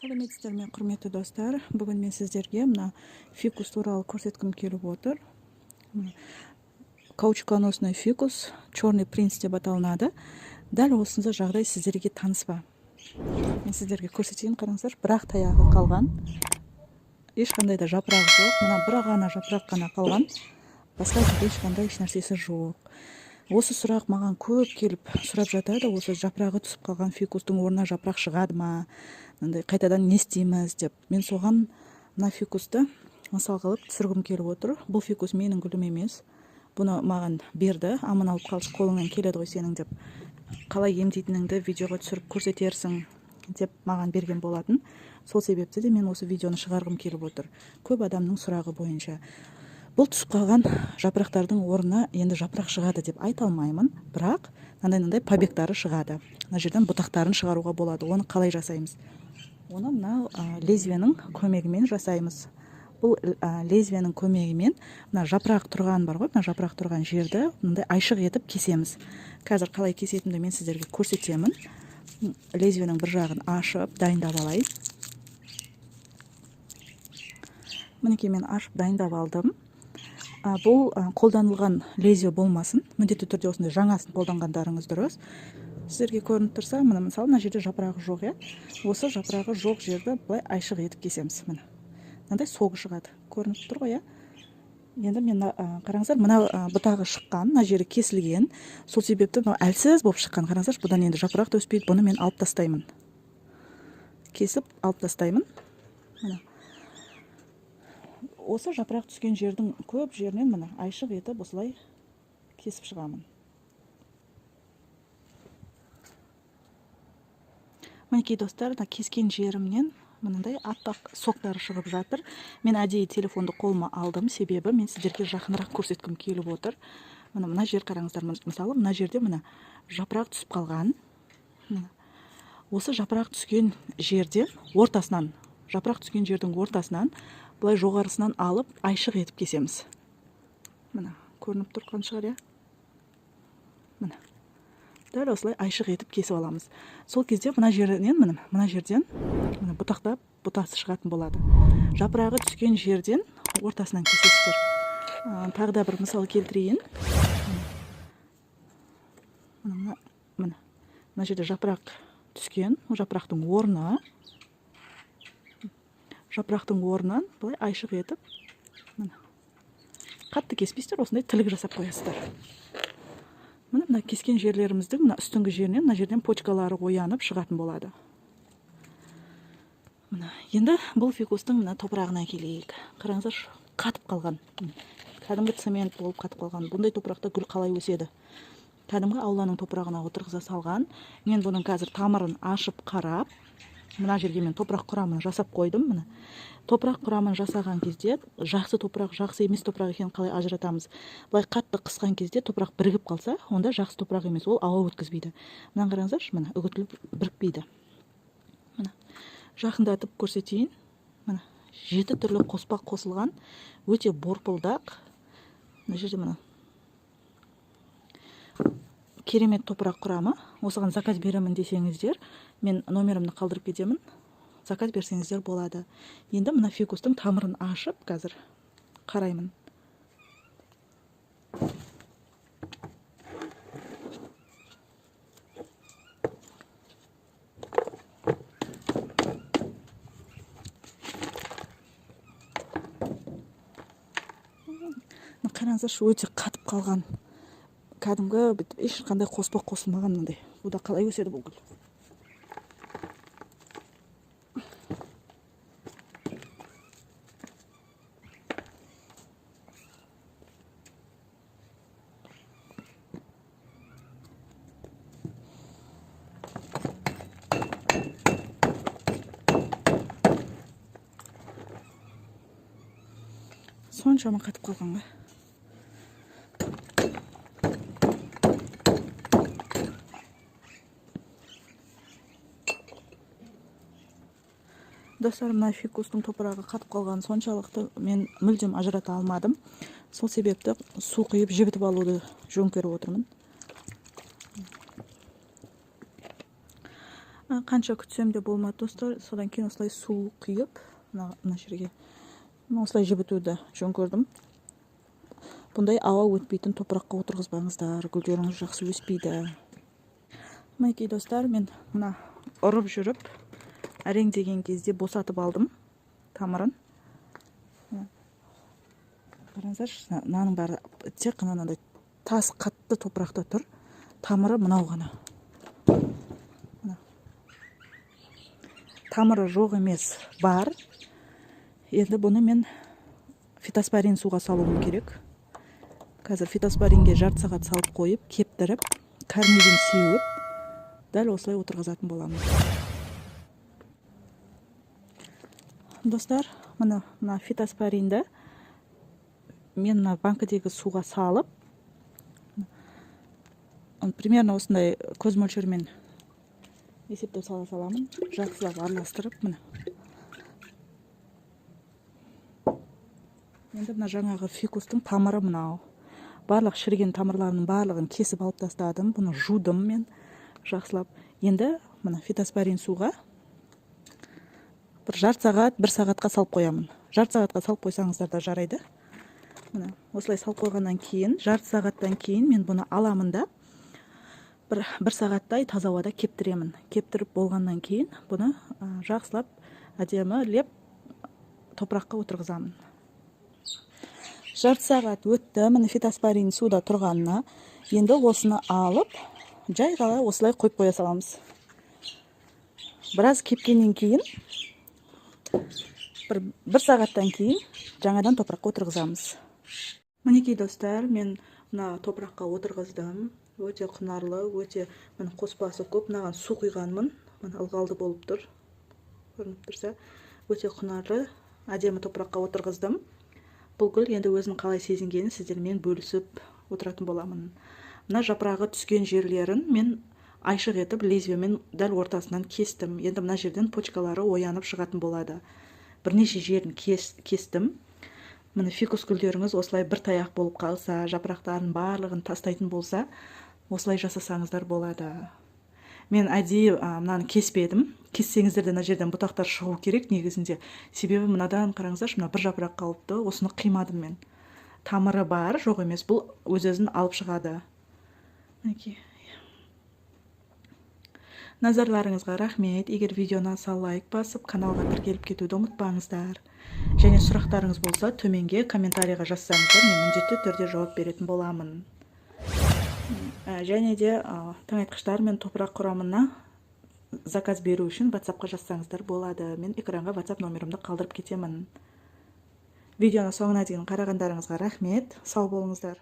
Сәлеметсіздер ме, құрметті достар. Бүгін мен сіздерге мына фикус туралы көрсеткім келіп отыр. Каучуконосный фикус, черный принц деп аталынады. Дәл осындай жағдай сіздерге таныс ба? Мен сіздерге көрсетейін, қараңыздар. Бірақ таяғы қалған. Ешқандай да жапырағы жоқ. Мына бір ғана жапырақ қана қалған. Басқа ешқандай нәрсесі жоқ. Осы сұрақ маған көп келіп сұрап жатады. Осы жапырағы түсіп қалған фикустың орнына жапырақ шығады ма? Қайтадан не істейміз деп. Мен соған мына фикусты мысал қылып түсіргім келіп отыр. Бұл фикус менің гүлім емес. Бұны маған берді. Аман алып қалшы, қолыңнан келеді ғой сенің деп. Қалай емдейтініңді видеоға түсіріп көрсетерсің деп маған берген болатын. Сол себепті де мен осы видеоны шығарғым келіп отыр. Көп адамның сұрағы бойынша. Бұл түсіп қалған жапырақтардың орнына енді жапырақ шығады деп айта алмаймын, бірақ мынандай побектары шығады. Мына жерден бұтақтарын шығаруға болады. Оны қалай жасаймыз? Оны мына лезвияның көмегімен жасаймыз. Бұл лезвияның көмегімен мына жапырақ тұрған бар ғой, мына жапырақ тұрған жерді мындай айшық етіп кесеміз. Қазір қалай кесетінімді мен сіздерге көрсетемін. Лезвияның бір жағын ашып дайындап алайын. Мінекей мен ашып дайындап алдым. Бұл қолданылған лезвие болмасын, міндетті түрде осындай жаңасын қолданғандарыңыз дұрыс. Сіздерге көрініп тұрса, мына мысалы мына жерде жапырағы жоқ, осы жапырағы жоқ жерді былай айшық етіп кесеміз. Мынандай соғы шығады. Көрініп тұр ғой, Енді мен қараңыздар, мына бұтағы шыққан, мына жері кесілген. Сол себепті әлсіз болып шыққан. Қараңыздар, бұдан енді жапырақ та өспейді. Бұны мен алып тастаймын. Кесіп алып тастаймын. Осы жапырақ түскен жердің көп жерінен мына айшық етіп осылай кесіп шығамын. Мінекей достар, кескен жерімнен мынандай аппақ соқтары шығып жатыр. Мен әдейі телефонды қолыма алдым, себебі мен сіздерге жақынырақ көрсеткім келіп отыр. Мына жер қараңыздар, мысалы мына жерде мына жапырақ түсіп қалған. Осы жапырақ түскен жерден ортасынан, жапырақ түскен жердің ортасынан былай жоғарысынан алып айшық етіп кесеміз. Мына көрініп тұрған шығар, Мына дәл осылай айшық етіп кесіп аламыз. Сол кезде мына жерден бұтасы шығатын болады. Жапырағы түскен жерден ортасынан кесесіздер. Тағы да бір мысал келтірейін. Мына жерде жапырақ түскен, жапырақтың орнынан былай айшық етіп, қатты кеспейсіздер, осындай тілік жасап қоясыздар. Мына кескен жерлеріміздің үстіңгі жерінен, мына жерден почкалары оянып шығатын болады. Енді бұл фикустың топырағына келейік. Қараңыздар, қатып қалған. Кәдімгі цемент болып қатып қалған. Бұндай топырақта гүл қалай өседі? Кәдімгі ауланың топырағына отырғыза салған. Мен бұның қазір тамырын ашып қарап, мына жерге мен топырақ құрамын жасап қойдым. Топырақ құрамын жасаған кезде жақсы топырақ, жақсы емес топырақ екенін қалай ажыратамыз? Былай қатты қысқан кезде топырақ бірігіп қалса, онда жақсы топырақ емес, ол ауа өткізбейді. Мына қараңыздаршы, үгітіліп бірікпейді. Жақындатып көрсетейін. 7 түрлі қоспақ қосылған, өте борпылдақ. Мына жерде керемет топырақ құрамы. Осыған заказ беремін десеңіздер, мен номерімді қалдырып кетемін. Заказ берсеңіздер болады. Енді мына фикустың тамырын ашып, қазір қараймын. Қараңыздаршы, өте қатып қалған. Кәдімгі ешқандай қоспақ қосылмаған мынандай. Бұда қалай өседі бұл гүл? Соншама қатып қалған ғой. Достар, мына фикустың топырағы қатып қалған соншалықты мен мүлдем ажырата алмадым. Сол себепті су құйып жібітіп алуды жөн көріп отырмын. Қанша күтсем де болмады достар. Содан кейін осылай су құйып, мына жерге осылай жібітуді жөн көрдім. Бұндай ауа өтпейтін топыраққа отырғызбаңыздар, гүлдеріңіз жақсы өспейді. Мінекей достар, мен мына ұрып жүріп, әрең деген кезде босатып алдым тамырын. Қараңыздаршы, мынаның бәрі тек қана мынандай тас қатты топырақта тұр. Тамыры мынау ғана. Тамыры жоқ емес, бар. Енді бұны мен фитоспорин суға салуым керек. Қазір фитоспоринге жарты сағат салып қойып, кептіріп, карнизін сеуіп, дәл осылай отырғызатын боламын. Достар, мына фитоспоринді мен банкідегі суға салып, примерно осындай көз мөлшермен есептеп сала саламын. Жақсылап араластырып, мына. Енді мына жаңағы фикустың тамыры мынау. Барлық шіріген тамырларының барлығын кесіп алып тастадым. Бұны жудым мен жақсылап. Енді мына фитоспорин суға бір жарты сағат, 1 сағатқа салып қоямын. Жарты сағатқа салып қойсаңыздар да жарайды. Мына осылай салып қойғаннан кейін, жарты сағаттан кейін мен бұны аламын да бір сағаттай таза ауада кептіремін. Кептіріп болғаннан кейін бұны жақсылап әдемі леп топыраққа отырғызамын. Жарты сағат өтті, міне фитоспорин суда тұрғанына. Енді осыны алып, жай ғана осылай қойып қоя саламыз. Біраз кепкеннен кейін, бір сағаттан кейін жаңадан топыраққа отырғызамыз. Мінекей достар, мен мына топыраққа отырғыздым. Өте құнарлы, өте қоспасы көп. Мынаған су құйғанмын. Мына ылғалды болып тұр. Көрініп тұрса, өте құнарлы, әдемі топыраққа отырғыздым. Бұл гүл енді өзінің қалай сезінгенін сіздермен бөлісіп отыратын боламын. Мына жапырағы түскен жерлерін мен айшық етіп лезвиямен дәл ортасынан кестім. Енді мына жерден почкалары оянып шығатын болады. Бірнеше жерін кестім. Міне фикус гүлдеріңіз осылай бір таяқ болып қалса, жапырақтарын барлығын тастайтын болса, осылай жасасаңыздар болады. Мен әдейі мынаны кеспедім. Кессеңіздер де мына жерден бұтақтар шығу керек негізінде. Себебі мынадан қараңыздаршы, мына бір жапырақ қалыпты, осыны қимадым мен. Тамыры бар, жоқ емес, бұл өз-өзін алып шығады. Назарларыңызға рахмет. Егер видеоны аса лайк басып, каналға тіркеліп кетуді ұмытпаңыздар. Және сұрақтарыңыз болса, төменге комментарийға жазсаңыздар, мен міндетті түрде жауап беретін боламын. Және де тыңайтқыштар мен топырақ құрамына заказ беру үшін WhatsApp-қа жазсаңыздар болады. Мен экранға WhatsApp номерімді қалдырып кетемін. Видеоны соңына дейін қарағандарыңызға рахмет. Сау болыңыздар.